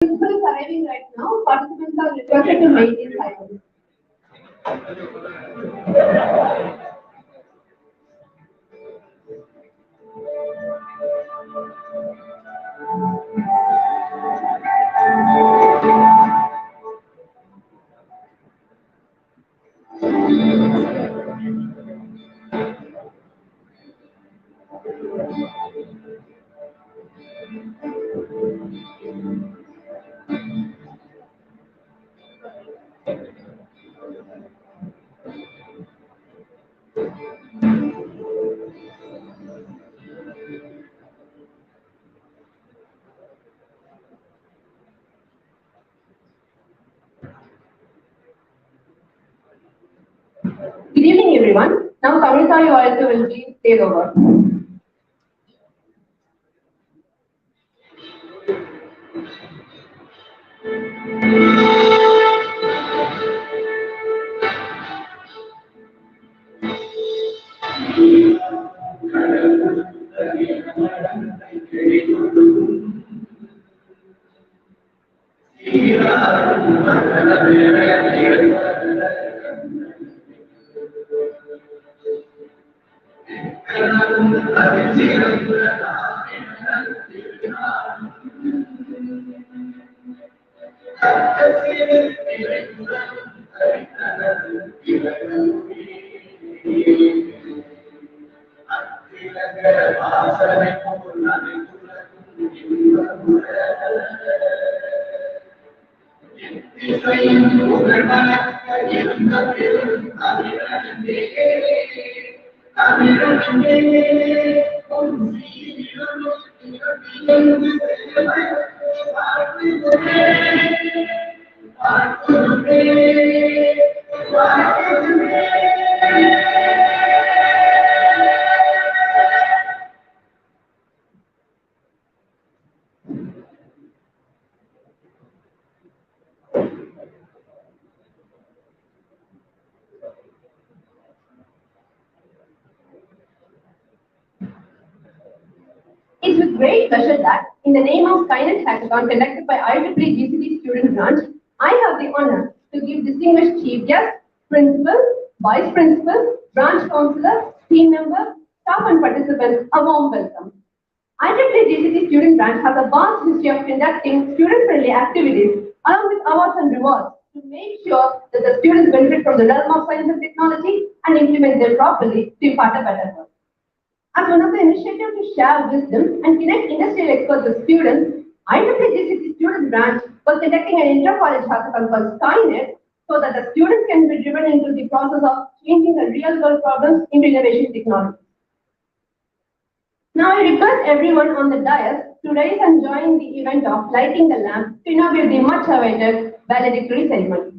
Principal is arriving right now. Participants are requested to maintain silence. Good evening, everyone. Now, Kamita Yoyalka will be take over. It's with great pleasure that, in the name of SKYNET Hackathon conducted by IEEE GCD Student Branch, I have the honor to give distinguished chief guests, principal, vice principal, branch counselor, team members, staff and participants a warm welcome. IEEE GCD Student Branch has a vast history of conducting student-friendly activities along with awards and rewards to make sure that the students benefit from the realm of science and technology and implement them properly to impart a better world. As one of the initiatives to share wisdom and connect industrial experts with students, IEEE Student Branch was conducting an inter-college hackathon called SKYNET so that the students can be driven into the process of changing the real-world problems into innovation technology. Now I request everyone on the dais to rise and join the event of lighting the lamp to inaugurate the much-awaited valedictory ceremony.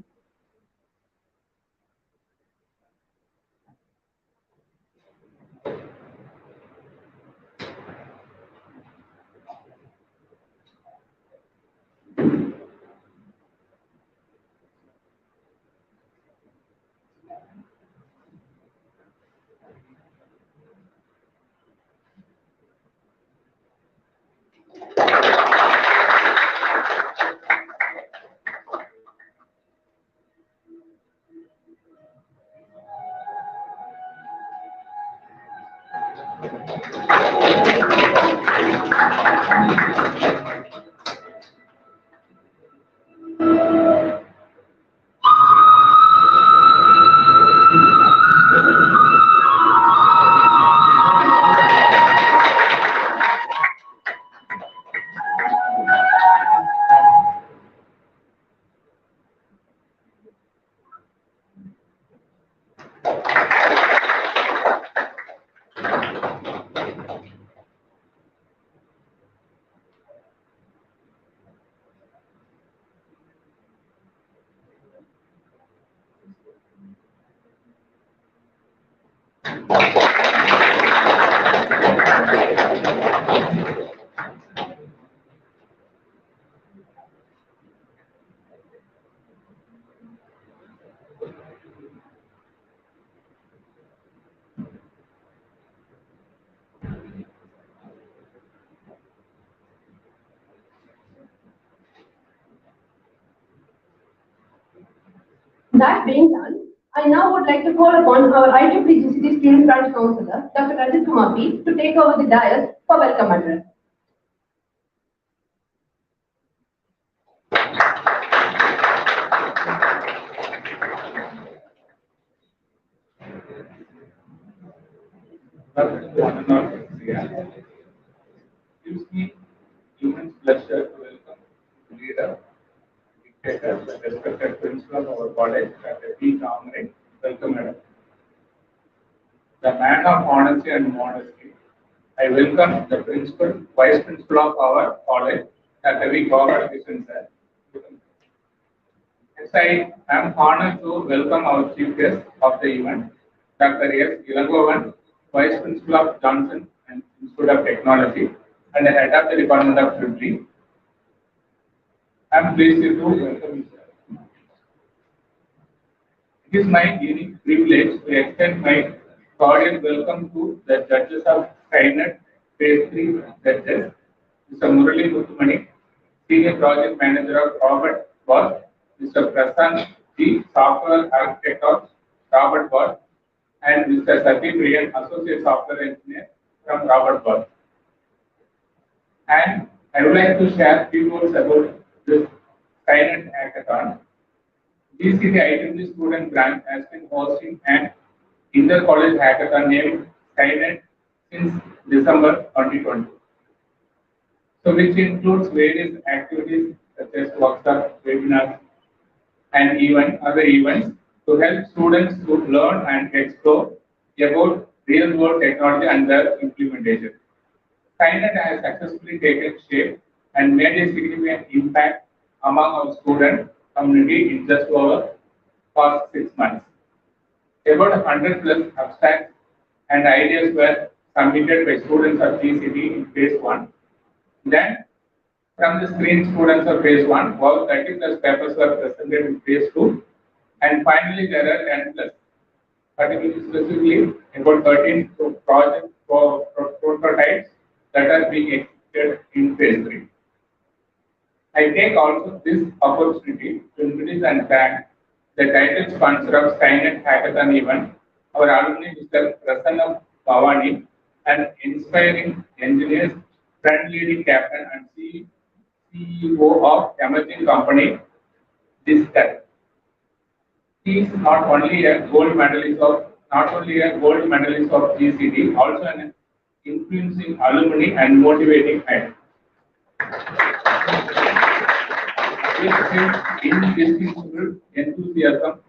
That being done, I now would like to call upon our IEEE Student Branch Counselor, Dr. Rajit Kumar P, to take over the dais for welcome address. Gives me immense pleasure to welcome the leader, dictator, the respected principal of our college, Dr. P. Kamre. Welcome, madam. The man of honesty and modesty. I welcome the principal, vice principal of our college, Dr. V. Gopalan sir. Yes, I am honored to welcome our chief guest of the event, Dr. S. Ilangovan, Vice Principal of Johnson and Institute of Technology and the Head of the Department of Tributary. I am pleased to welcome you, sir. It is my unique privilege to extend my cordial welcome to the judges of SKYNET Phase 3 judges, Mr. Murali Muttumani, Senior Project Manager of Robert Bosch, Mr. Prasanth G, Software Architect of Robert Bosch, and Mr. Sati Priyan, Associate Software Engineer from Robert Bosch. And I would like to share a few words about this SKYNET Hackathon. GCT IEEE Student Branch has been hosting an inter-college hackathon named SKYNET since December 2020. So, which includes various activities such as workshops, webinars, and even other events to help students to learn and explore about real-world technology and their implementation. SKYNET has successfully taken shape and made a significant impact among our student community in just over past 6 months. About 100 plus abstracts and ideas were submitted by students of GCT in phase 1. Then, from the screen students of phase 1, about 30 plus papers were presented in phase 2. And finally, there are 10 plus, particularly specifically about 13 project prototypes that are being executed in phase 3. I take also this opportunity to introduce and thank the title sponsor of SKYNET Hackathon event, our alumni Mr. Prasanna Bhavani, an inspiring engineer, friend leading captain and CEO of emerging company Discut. He is not only a gold medalist of GCT, also an influencing alumni and motivating head. With his indescribable enthusiasm,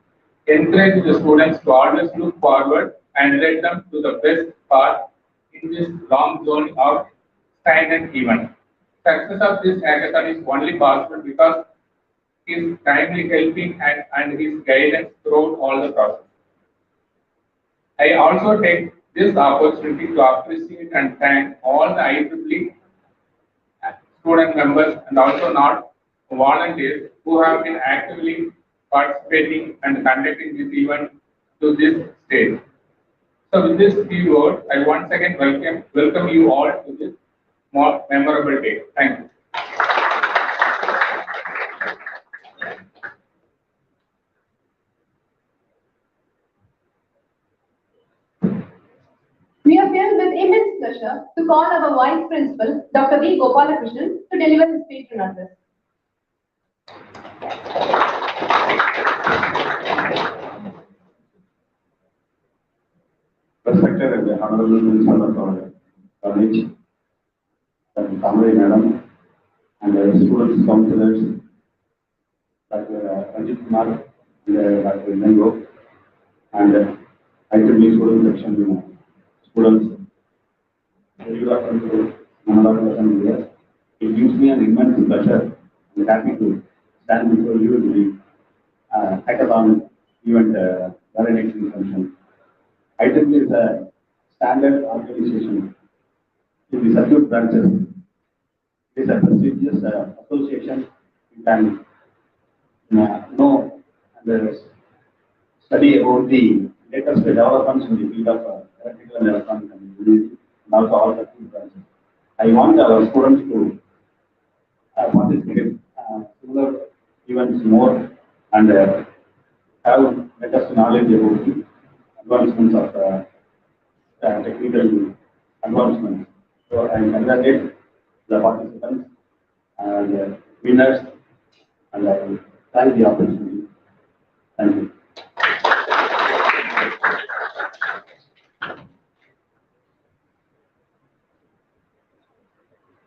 encourage the students to always look forward and lead them to the best path in this long journey of SKYNET event. Success of this hackathon is only possible because his timely helping and his guidance throughout all the process. I also take this opportunity to appreciate and thank all the IEEE student members and also not volunteers who have been actively participating and conducting this event to this stage. So with this few words, I once again welcome you all to this more memorable day. Thank you. We are filled with immense pleasure to call our Vice Principal, Dr. V. Gopalakrishnan, to deliver his patron address. Respected and Honorable Principal of our college, Dr. Kamre Madam, and the students, counselors, Dr. Rajit Kumar, and Dr. Nengo, and IEEE student section students, good afternoon to Manala here. It gives me an immense pleasure and happy to stand before you in the hackathon event valedictory function. IEEE is a standard organization in the circuit branches. It is a prestigious association. You can know and study about the latest developments in the field of electrical and electronic engineering and also all the two branches. I want our students to participate in similar events more and have latest knowledge about the advancements of technical advancements. So I congratulate the participants and winners, and I thank the opportunity. Thank you.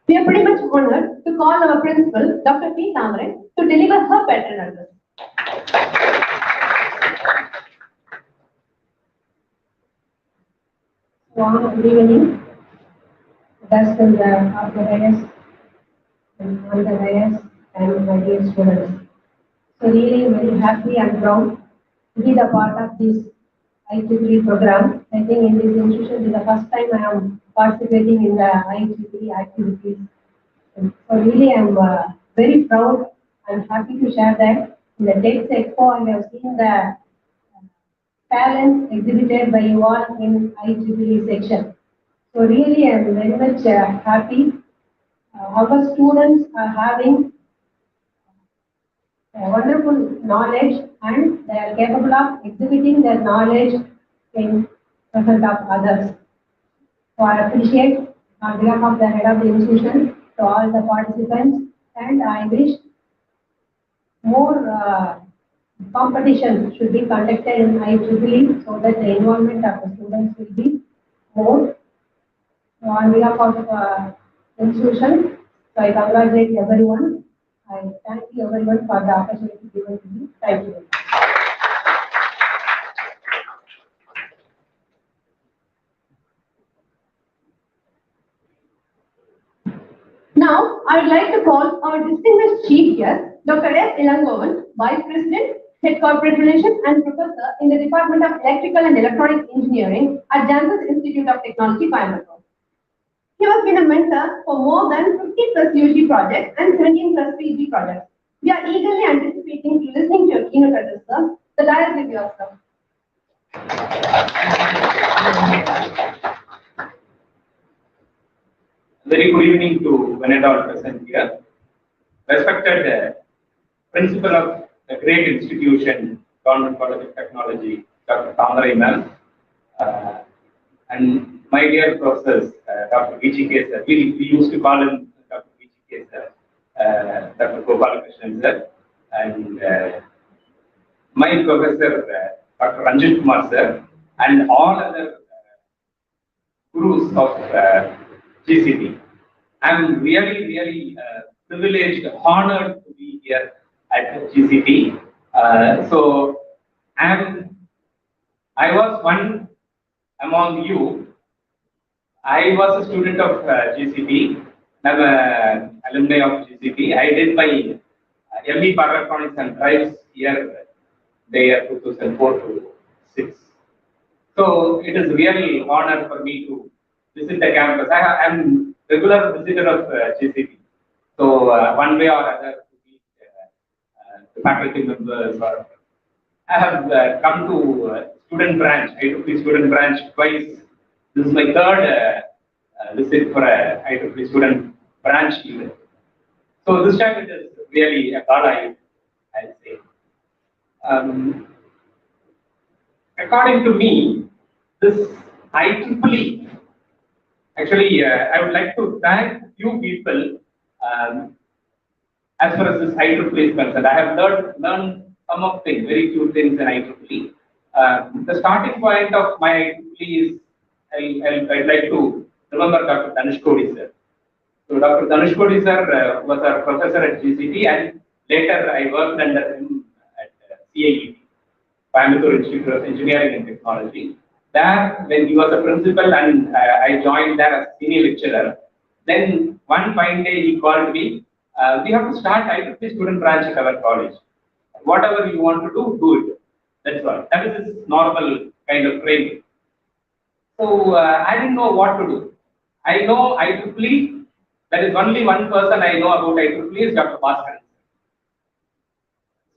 We are pretty much honored to call our principal, Dr. P. Thamare, to deliver her patron address. Good evening. Guests in the dais and on the dais and my dear students. So really very happy and proud to be the part of this IEEE program. I think in this institution, this is the first time I am participating in the IEEE activities. And so really I am very proud and happy to share that in the Tech Expo I have seen the talents exhibited by you all in IEEE section. So really I am very much happy. Our students are having wonderful knowledge and they are capable of exhibiting their knowledge in front of others. So I appreciate on behalf of the head of the institution to all the participants, and I wish more competition should be conducted in IEEE so that the involvement of the students will be more. So on behalf of the institution, so I congratulate everyone. I thank you everyone for the opportunity given to me. Thank you. Now, I would like to call our distinguished chief guest, Dr. S. Ilangovan, Vice President, Head Corporate Relations and Professor in the Department of Electrical and Electronics Engineering at Janssen Institute of Technology, Coimbatore. He has been a mentor for more than 50 plus UG projects and 17 plus PG projects. We are eagerly anticipating to listening to your keynote address, sir. The dialogue is yours, sir. Very good evening to one and all present here. Respected principal of a great institution, Government College of Technology, Dr. Thamare ma'am, and my dear professors, Dr. V.G.K. sir. We used to call him Dr. V.G.K. sir, Dr. Gopalakrishnan sir, and my professor, Dr. Ranjit Kumar sir, and all other gurus of GCT. I'm really privileged, honored to be here at GCT. So I was one among you. I was a student of GCT. I'm an alumni of GCT. I did my ME Power Electronics and Drives year, the year 2004 to 6. So it is really an honor for me to visit the campus. I am regular visitor of GCT. So one way or other to meet the faculty members, or I have come to student branch, IEEE student branch twice. This is my third visit for a IEEE student branch event. So this time it is really a gala, I'll say. According to me, this IEEE, actually, I would like to thank few people as far as this IEEE is concerned. I have learned some of things, very few things in IEEE. The starting point of my IEEE is, I'd like to remember Dr. Dhanush Kodi sir. So Dr. Dhanush Kodi sir was our professor at GCT, and later I worked under him at CIET, Coimbatore Institute of Engineering and Technology. There, when he was a principal and I joined there as senior lecturer, then one fine day he called me, we have to start IEEE student branch at our college. Whatever you want to do, do it. That's all. That is his normal kind of training. So I didn't know what to do. I know IEEE, there is only one person I know about IEEE is Dr. Bhaskaran.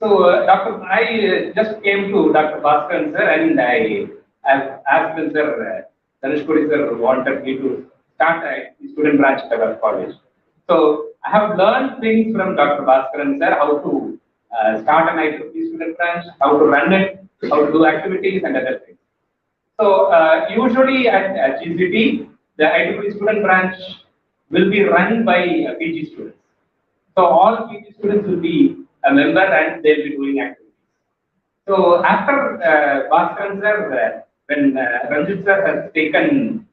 So I just came to Dr. Bhaskaran sir and I asked him, sir, Dhanush Kodi sir wanted me to start a student branch at our college. So I have learned things from Dr. Bhaskaran sir, how to start an IEEE student branch, how to run it, how to do activities and other things. So usually at GCT, the IEEE student branch will be run by PG students. So all PG students will be a member and they'll be doing activities. So after Bhaskaran sir, when Ranjit sir has taken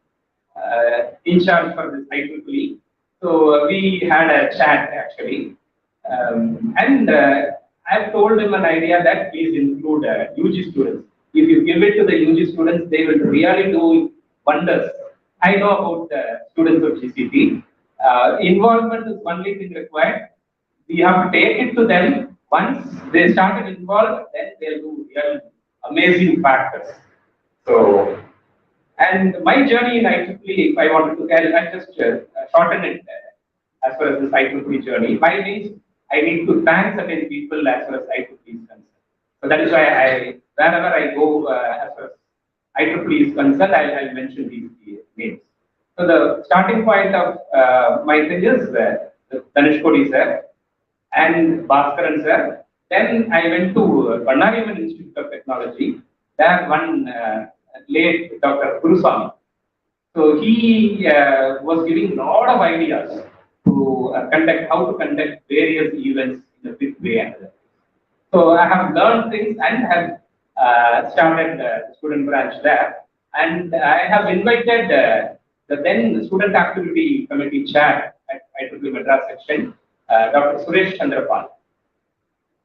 in charge for this IEEE, so we had a chat actually, and I've told him an idea that please include UG students. If you give it to the UG students, they will really do wonders. I know about the students of GCT. Involvement is only thing required. We have to take it to them. Once they started involved, then they'll do real amazing factors. So, and my journey in IEEE, if I wanted to tell, I just shorten it as far as this IEEE journey. My means I need to thank certain people as far as IEEE is concerned. So that is why wherever I go as far as IEEE is concerned, I'll mention these names. So the starting point of my thing is Danish Kodi sir and Bhaskaran sir. Then I went to Bannariaman Institute of Technology. There one late Dr. Guruswamy. So he was giving a lot of ideas to how to conduct various events in a big way. So I have learned things and have started the student branch there. And I have invited the then student activity committee chair at IEEE Madras section, Dr. Suresh Chandrapal.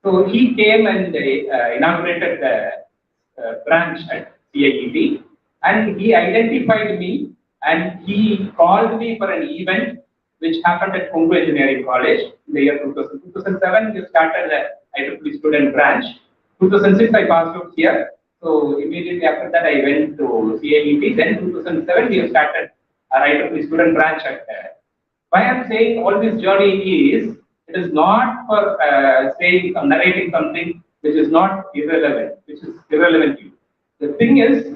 So he came and inaugurated the branch at CIET, and he identified me and he called me for an event which happened at Kongu Engineering College in the year 2000. 2007, we started the IEEE student branch. 2006, I passed out here. So immediately after that, I went to CIET. Then 2007, we have started our IEEE student branch at why I'm saying all this journey is, it is not for saying or narrating something which is not irrelevant, which is irrelevant to you. The thing is,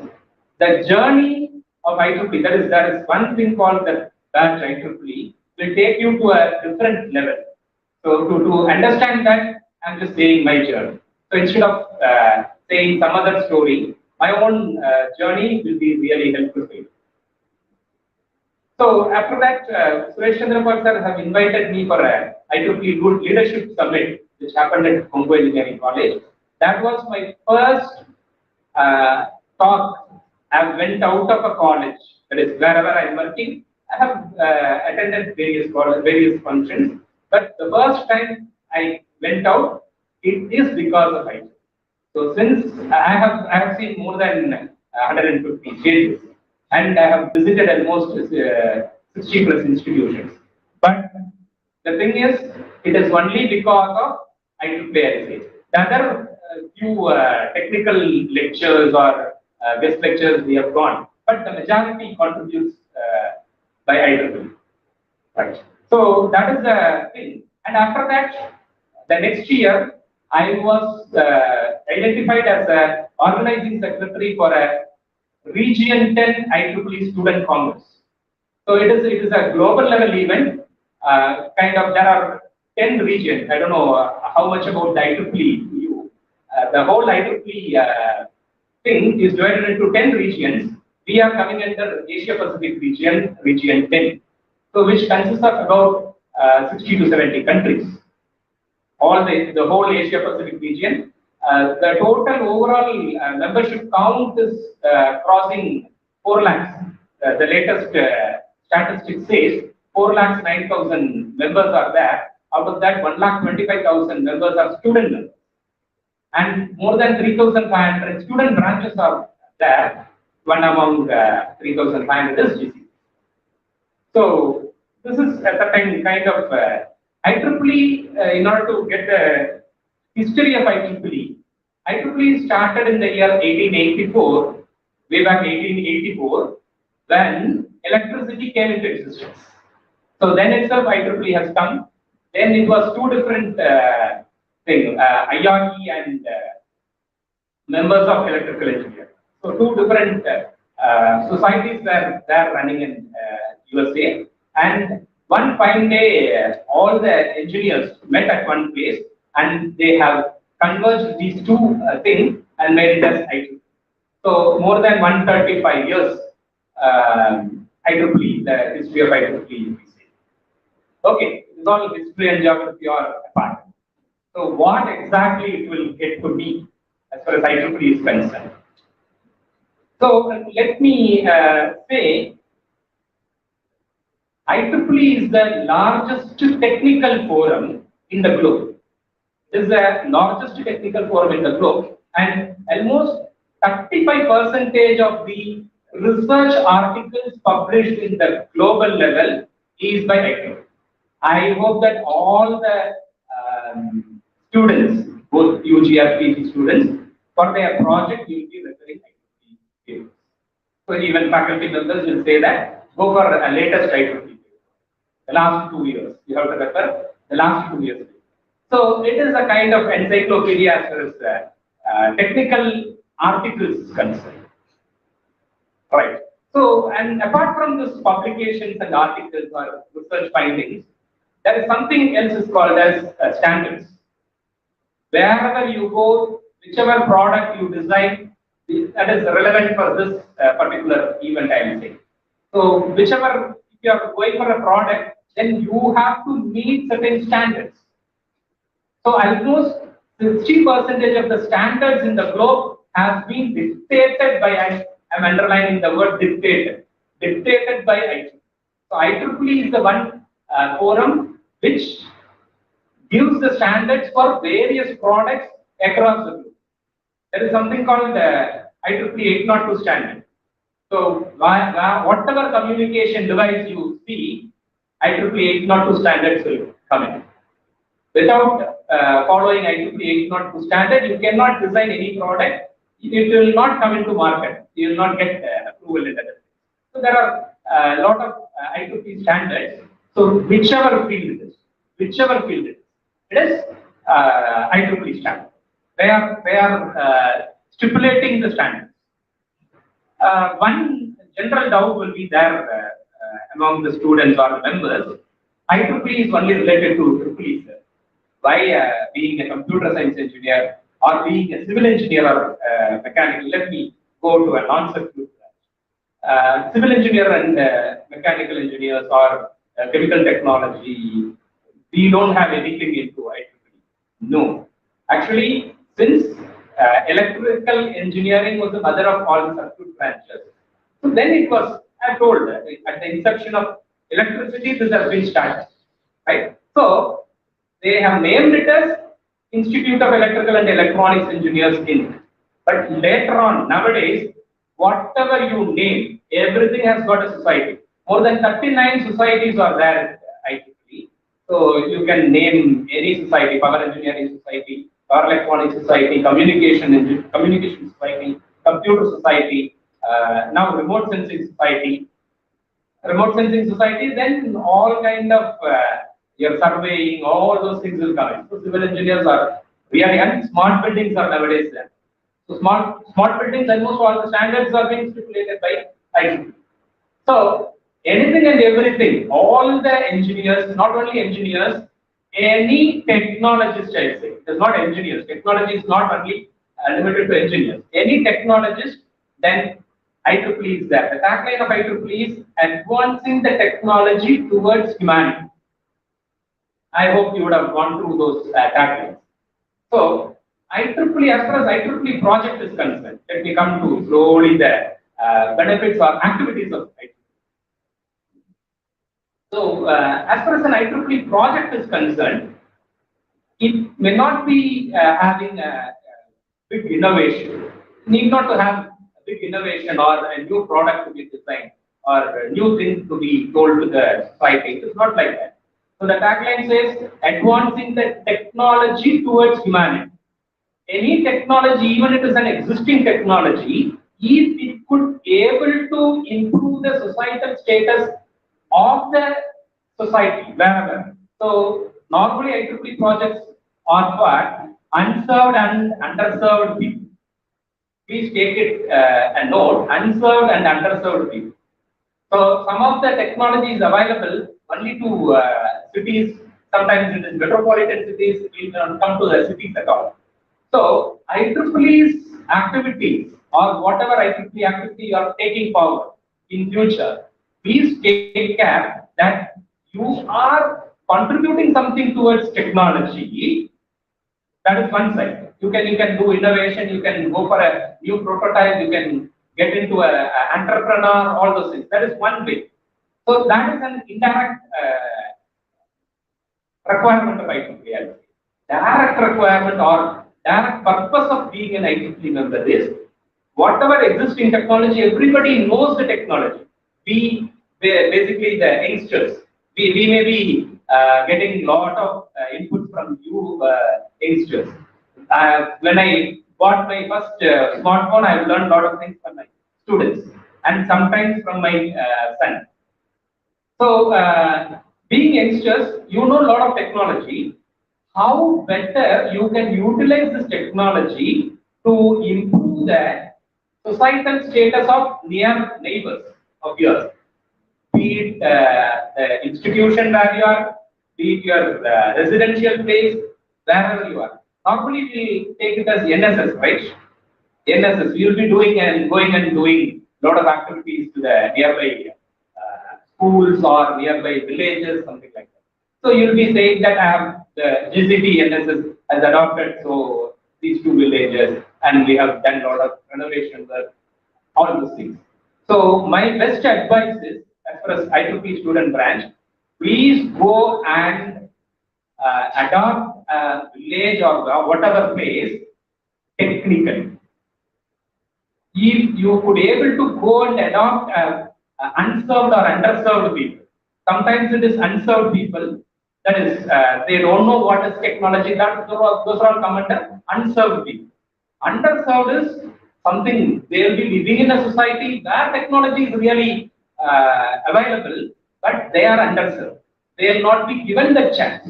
the journey of IEEE, there is one thing called the batch IEEE, will take you to a different level. So to understand that, I'm just saying my journey. So instead of saying some other story, my own journey will be really helpful to you. So after that, Suresh Chandrapal sir have invited me for a IEEE Good Leadership Summit, which happened at Kongu Engineering College. That was my first talk. I went out of a college, that is wherever I am working. I have attended various functions, but the first time I went out, it is because of IEEE. So since I have seen more than 150 stages, and I have visited almost 60 plus institutions. But the thing is, it is only because of IEEE. The other few technical lectures or guest lectures we have gone, but the majority contributes by IEEE. Right. So that is the thing. And after that, the next year, I was identified as an organizing secretary for a Region 10 IEEE Student Congress. So it is a global level event. Kind of there are 10 regions. I don't know how much about the IEEE you. The whole IEEE thing is divided into 10 regions. We are coming under Asia Pacific region, Region 10. So which consists of about 60 to 70 countries. All the whole Asia Pacific region. The total overall membership count is crossing 4 lakhs. The latest statistics says 4 lakhs 9,000 members are there. Out of that, 1 lakh 25,000 members are student members. And more than 3,500 student branches are there. One among 3,500 is GCC. So this is a certain kind of IEEE, in order to get the history of IEEE started in the year 1884, way back 1884, when electricity came into existence. So then itself IEEE has come. Then it was two different things, IRE and members of electrical engineering. So two different societies were there running in USA. And one fine day, all the engineers met at one place and they have converged these two things and made it as IEEE. So more than 135 years, IEEE, the history of IEEE, we say. Okay, it's all history and geography are apart. So what exactly it will get to be as far as IEEE is concerned? So let me say IEEE is the largest technical forum in the globe. It is the largest technical forum in the globe, and almost 35% of the research articles published in the global level is by IEEE. I hope that all the students, both UG or PG students, for their project will be referring IEEE. So even faculty members will say that go for a latest IEEE. The last 2 years, you have to refer the last 2 years. So it is a kind of encyclopedia as far as technical articles is concerned. Right. So, and apart from this publications and articles or research findings, there is something else is called as standards. Wherever you go, whichever product you design, that is relevant for this particular event, I will say. So, whichever, if you are going for a product, then you have to meet certain standards. So, almost 60% of the standards in the globe has been dictated by, I'm underlining the word dictated by IEEE. So, IEEE is the one forum which gives the standards for various products across the globe. There is something called the IEEE 802 standard. So, whatever communication device you see, IEEE 802 standards will come in. Without following IEEE 802 standard, you cannot design any product. It will not come into market. You will not get approval in that. So there are a lot of IEEE standards. So whichever field it is, it is IEEE standard. They are stipulating the standards. One general doubt will be there among the students or members. IEEE is only related to EEE. Why being a computer science engineer or being a civil engineer or mechanical? Let me go to a non-circuit branch. Civil engineer and mechanical engineers or chemical technology, we don't have anything into IEEE. No. Actually, since electrical engineering was the mother of all the circuit branches, so then it was, I told, at the inception of electricity, this has been started. Right? So, they have named it as Institute of Electrical and Electronics Engineers Inc. But later on, nowadays, whatever you name, everything has got a society. More than 39 societies are there at IEEE. So you can name any society: Power Engineering Society, Power Electronics Society, Communication Society, Computer Society, now Remote Sensing Society. Remote Sensing Society, then all kind of your surveying, all those things will come in. So civil engineers are really, and smart buildings are nowadays there. So smart buildings, almost all the standards are being stipulated by IEEE. So anything and everything, all the engineers, not only engineers, any technologist, I say, it is not engineers. Technology is not only limited to engineers. Any technologist, then IEEE is there. The tagline of IEEE is advancing the technology towards humanity. I hope you would have gone through those taglines. So, IEEE, as far as IEEE project is concerned, let me come to slowly the benefits or activities of IEEE. So, as far as an IEEE project is concerned, it may not be having a big innovation. It need not to have a big innovation or a new product to be designed or a new thing to be told to the society. It's not like that. So the tagline says, advancing the technology towards humanity. Any technology, even if it is an existing technology, if it could be able to improve the societal status of the society, wherever. So normally IEEE projects are for unserved and underserved people. Please take it a note, unserved and underserved people. So some of the technology is available only to cities, Sometimes it is metropolitan cities, we don't come to the cities at all. So IEEE's activities or whatever IEEE activity you are taking forward in future, please take care that you are contributing something towards technology. That is one side. You can do innovation, you can go for a new prototype, you can get into a entrepreneur, all those things. That is one way. So that is an indirect requirement of IEEE. Direct requirement or direct purpose of being an IEEE member is whatever existing technology, everybody knows the technology. We basically the youngsters. We may be getting a lot of input from you youngsters. When I bought my first smartphone, I've learned a lot of things from my students and sometimes from my son. So, being youngsters, you know a lot of technology. How better you can utilize this technology to improve the societal status of near neighbors of yours, be it the institution where you are, be it your residential place, wherever you are. Normally, we take it as NSS, right? NSS, we will be doing and going and doing a lot of activities to the nearby schools or nearby villages, something like that. So you'll be saying that I have the GCT NSS has adopted so these two villages and we have done a lot of renovation work, all those things. So my best advice is, as far as IEEE student branch, please go and adopt a village or whatever place technically. If you could able to go and adopt unserved or underserved people, sometimes it is unserved people, that is, they don't know what is technology, that those are all come under unserved people. Underserved is something they will be living in a society where technology is really available, but they are underserved. They will not be given the chance.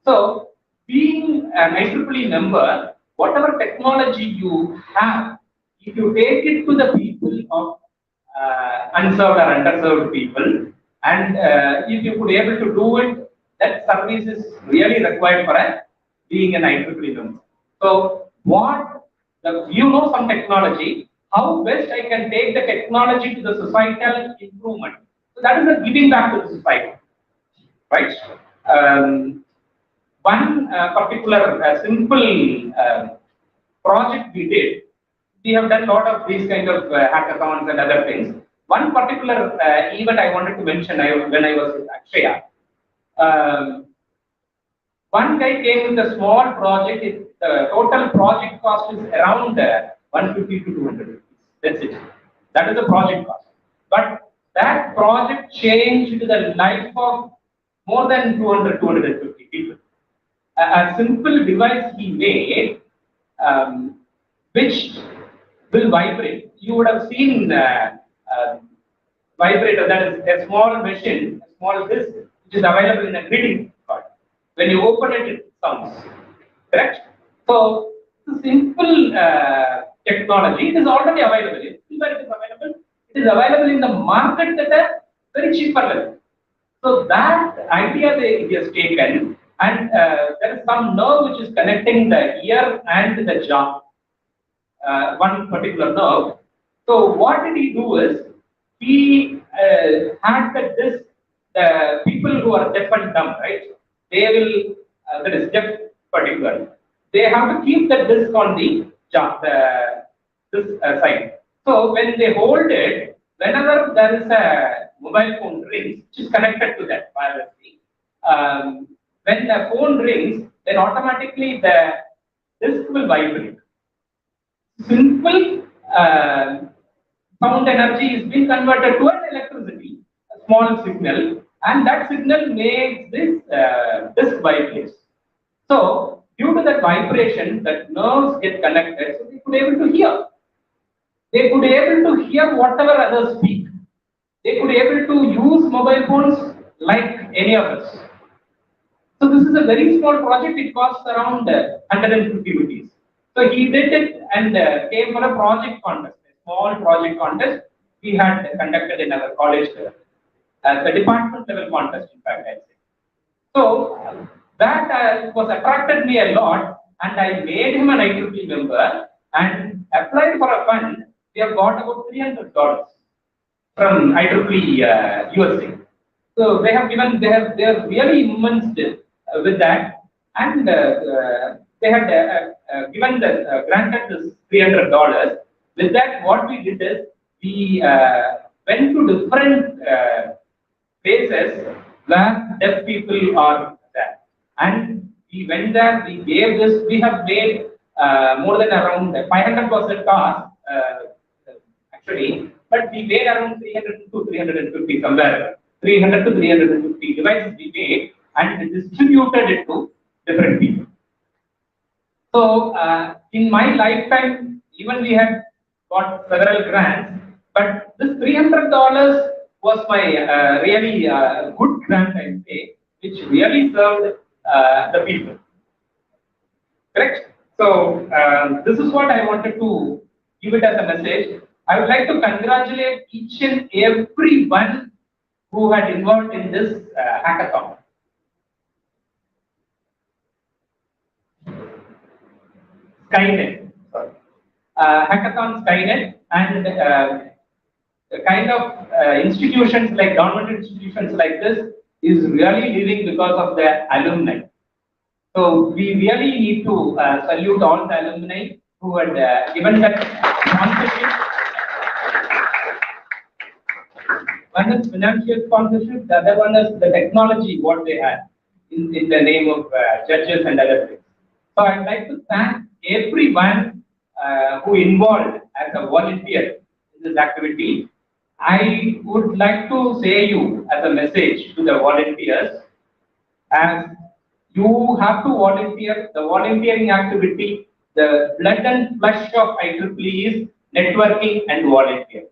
So, being an IEEE member, whatever technology you have, if you take it to the people of unserved or underserved people, and if you could able to do it, that service is really required for being an IEEE member. So, you know some technology, how best I can take the technology to the societal improvement. So that is a giving back to the society, right? One particular simple project we did, we have done a lot of these kind of hackathons and other things. One particular event I wanted to mention when I was with Akshaya. One guy came with a small project. The total project cost is around 150 to 200 rupees. That's it. That is the project cost. But that project changed the life of more than 200, 250 people. A simple device he made, which will vibrate. You would have seen vibrator, that is a small machine, a small disc, which is available in a greeting card. When you open it, it sounds. Correct? So, it's a simple technology. It is already available. It is available. It is available in the market at a very cheaper level. So, that idea he has taken, and there is some nerve which is connecting the ear and the jaw. One particular nerve. So what did he do is, he had the people who are deaf and dumb, right? They will, that is deaf particularly. They have to keep the disc on the jaw, this side. So when they hold it, whenever there is a mobile phone rings, which is connected to that wirelessly, when the phone rings, then automatically the disc will vibrate. Simple sound energy is being converted to an electricity, a small signal, and that signal makes this disc vibrate. So, due to that vibration, that nerves get connected, so they could be able to hear. They could be able to hear whatever others speak. They could be able to use mobile phones like any of us. So, this is a very small project. It costs around 150 rupees. So he did it and came for a project contest, a small project contest we had conducted in our college level, the department level contest, in fact, I'd say. So that was attracted me a lot, and I made him an IEEE member and applied for a fund. We have got about $300 from IEEE USA. So they have given, they are really immense with that, and they had given the granted this $300. With that, what we did is we went to different places where deaf people are there, and we went there. We gave this. We have made more than around 500 was the cost actually, but we made around 300 to 350 somewhere. 300 to 350 devices we made and distributed it to different people. So in my lifetime, even we had got several grants, but this $300 was my really good grant, I say, which really served the people. Correct? So this is what I wanted to give it as a message. I would like to congratulate each and every one who had involved in this hackathon. SKYNET, sorry. Hackathon SKYNET, and the kind of institutions like government institutions like this is really living because of the alumni. So we really need to salute all the alumni who had given that sponsorship. One is financial sponsorship, the other one is the technology, what they had in the name of judges and other things. So I'd like to thank everyone who involved as a volunteer in this activity. I would like to say you as a message to the volunteers, as you have to volunteer. The volunteering activity, the blood and flesh of IEEE is networking and volunteering.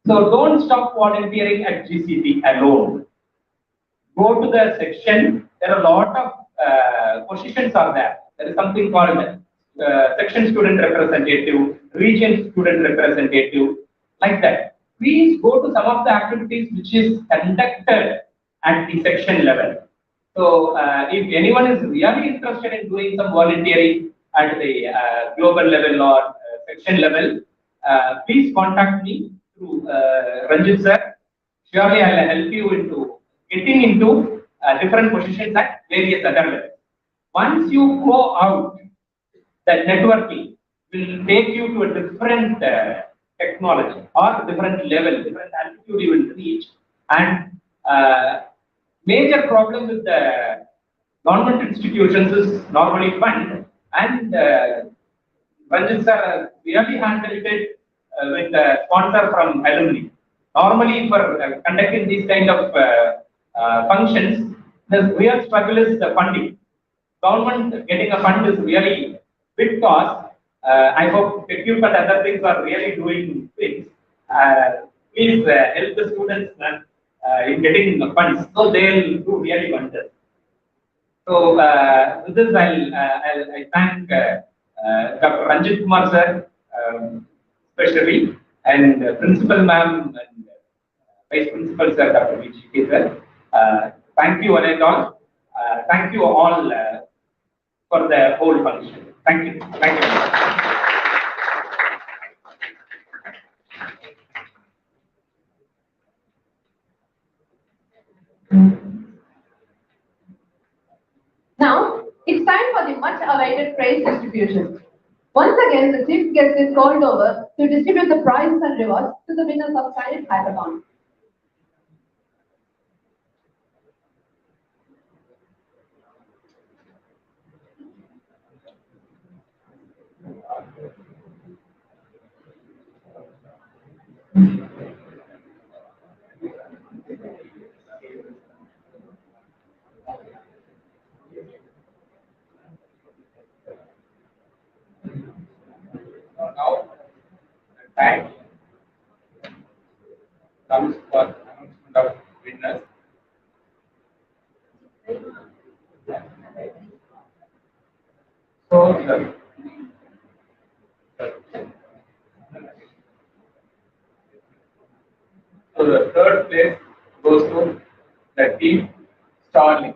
So don't stop volunteering at GCT alone. Go to the section. There are a lot of positions are there. There is something called section student representative, region student representative, like that. Please go to some of the activities which is conducted at the section level. So if anyone is really interested in doing some volunteering at the global level or section level, please contact me through Ranjit sir. Surely I will help you into getting into different positions at various other levels. Once you go out, that networking will take you to a different technology or different level, different altitude you will reach. And major problem with the government institutions is normally fund, and Ranjit sir really handled it with a sponsor from alumni. Normally, for conducting these kind of functions, the real struggle is the funding. Government getting a fund is really big cost. I hope TechCube and other things are really doing things. Please help the students in getting the funds, so they'll do really wonders. So with this, I thank Dr. Ranjit Kumar sir, especially, and Principal Ma'am and Vice Principal sir, Dr. Vijay sir. Thank you one and all. Thank you all for the whole function. Thank you. Thank you. Now, it's time for the much-awaited prize distribution. Once again, the chief guest is called over to distribute the prizes and rewards to the winners of SKYNET Hackathon. Now, the time comes for announcement of winners. So the third place goes to the team Starling.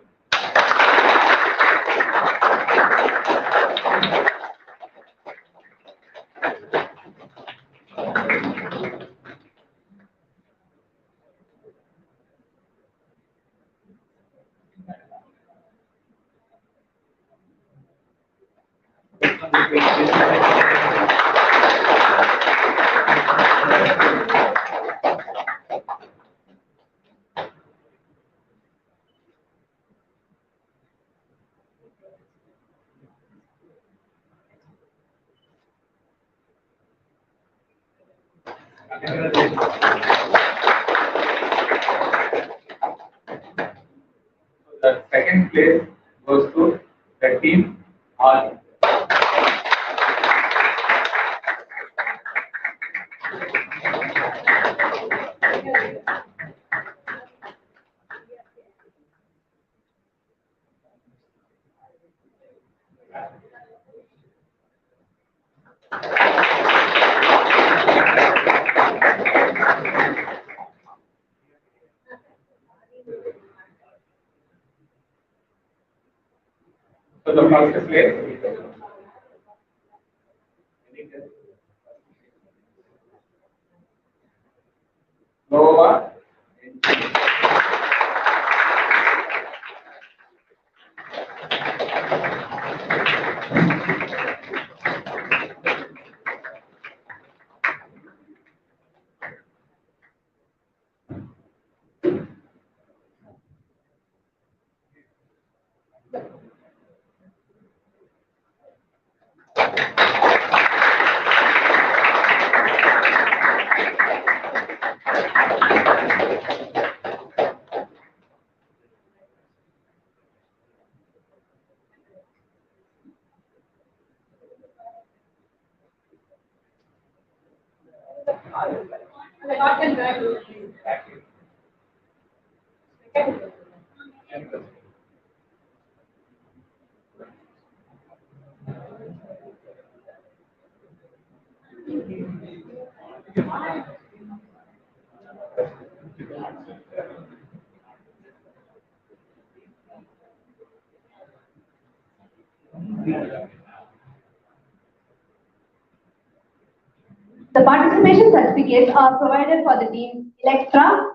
The second place goes to the team all. So the first place, Nova. The participation certificates are provided for the team Electra,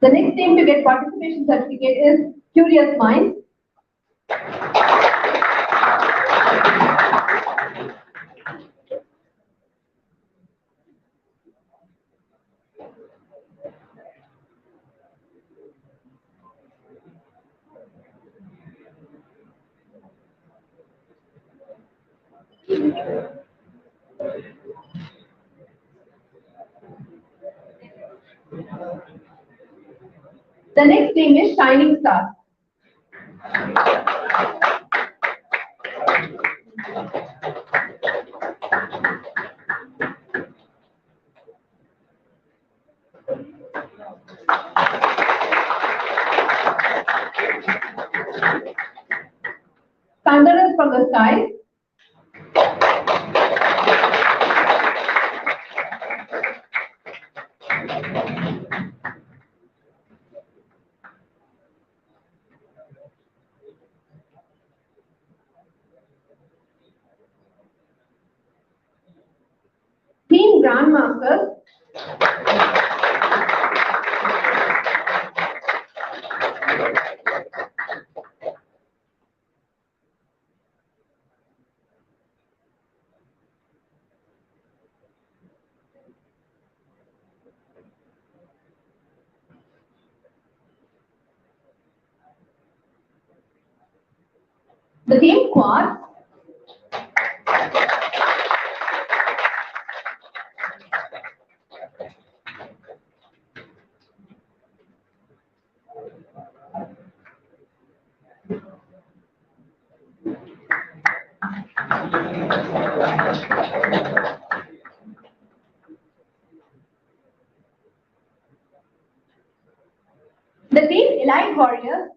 the next team to get participation certificate is Curious Minds. The next team is Shining Stars. Thunderers from the Sky. Team Grandmasters. The team Quad. The team Elite Warriors.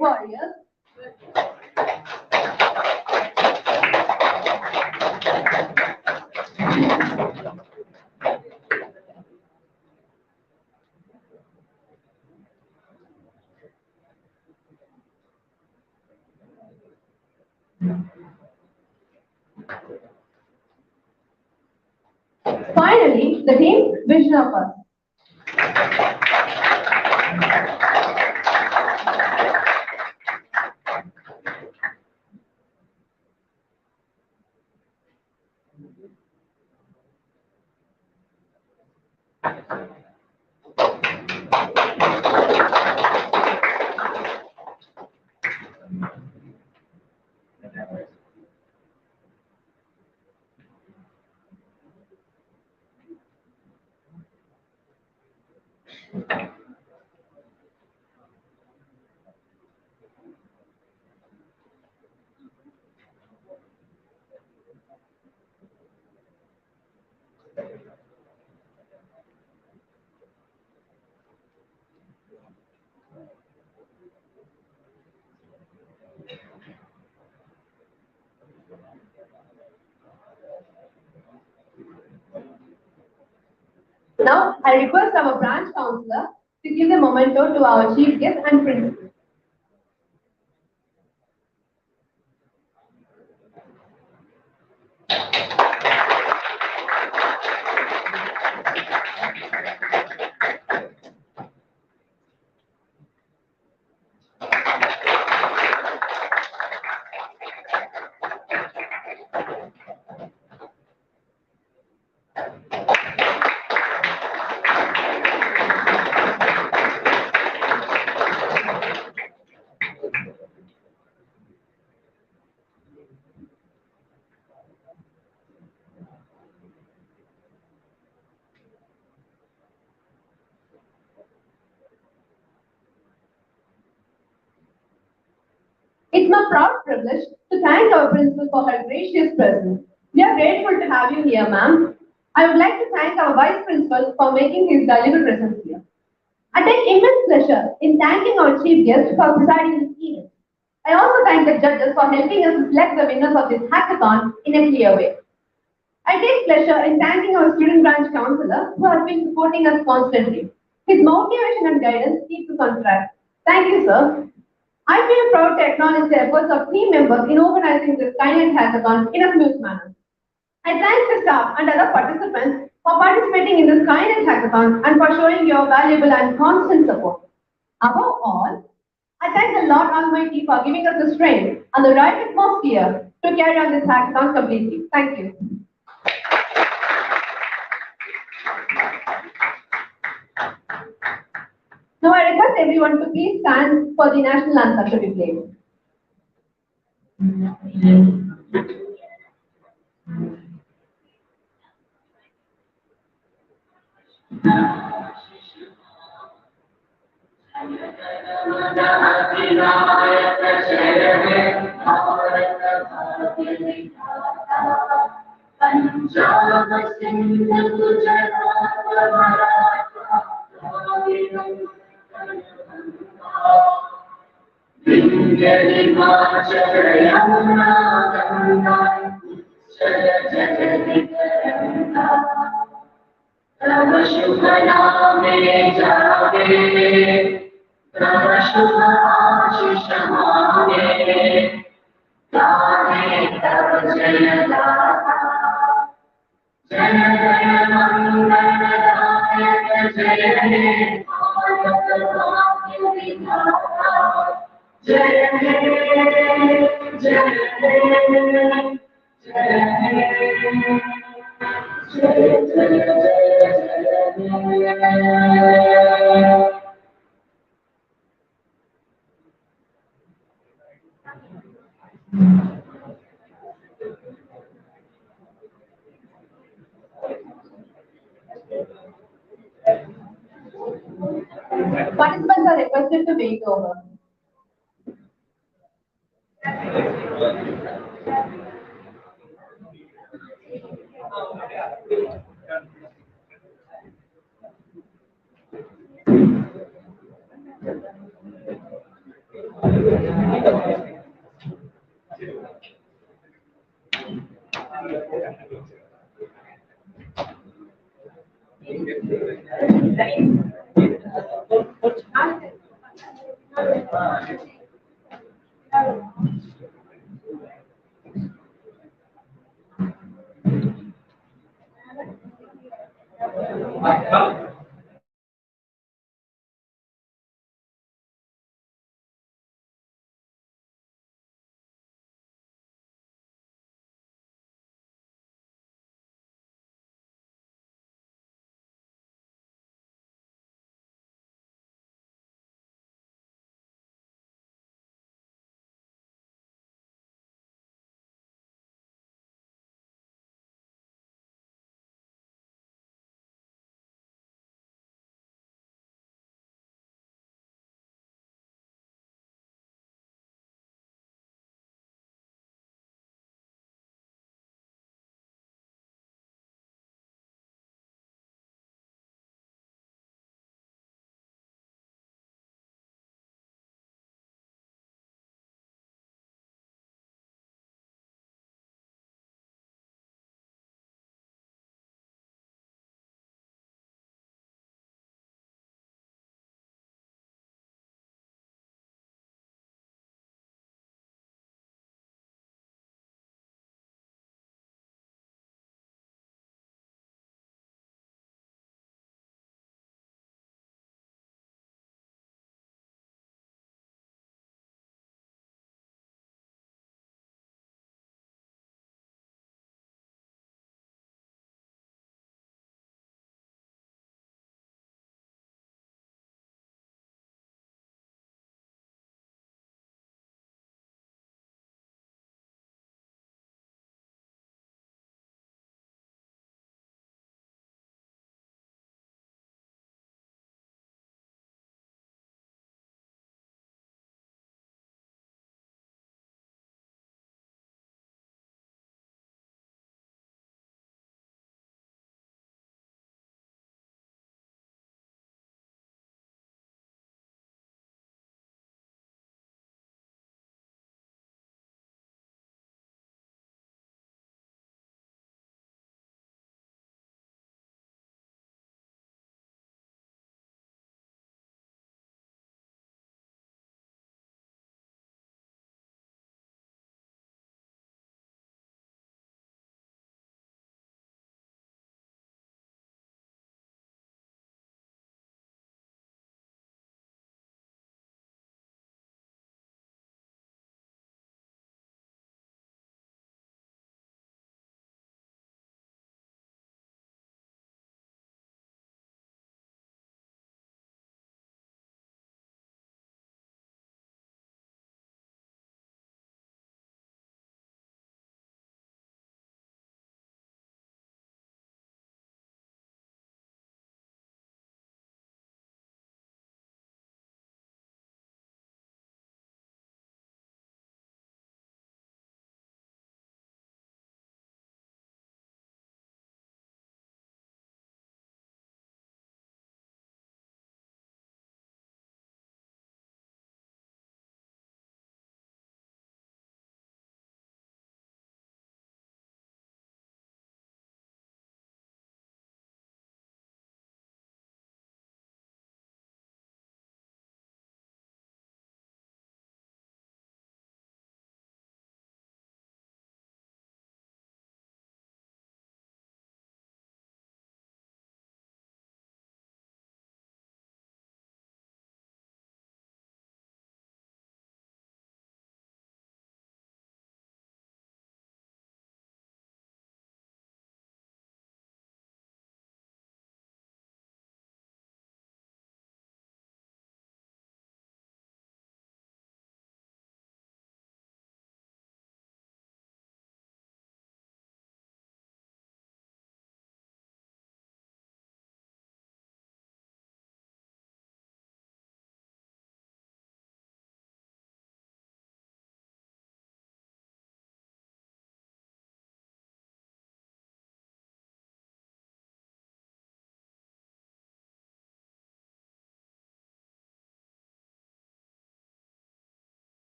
warriors. Finally, the team vision of us. Now, I request our branch counselor to give the memento to our chief guest and principal. It's my proud privilege to thank our principal for her gracious presence. We are grateful to have you here, ma'am. I would like to thank our vice principal for making his valuable presence here. I take immense pleasure in thanking our chief guest for presiding this event. I also thank the judges for helping us to select the winners of this hackathon in a clear way. I take pleasure in thanking our student branch counselor who has been supporting us constantly. His motivation and guidance keeps us on track. Thank you, sir. I feel proud to acknowledge the efforts of team members in organizing this SKYNET Hackathon in a smooth manner. I thank the staff and other participants for participating in the SKYNET Hackathon and for showing your valuable and constant support. Above all, I thank the Lord Almighty for giving us the strength and the right atmosphere to carry on this hackathon completely. Thank you. Now I request everyone to please stand for the national anthem to be played. तव शुभ नामे जागे तव शुभ आशीष मांगे गाहे तव जय गाथा जय जय मंगलदायक जय हे भारत भाग्य विधाता जय हे जय हे जय हे Participants are requested to wait over. I'll-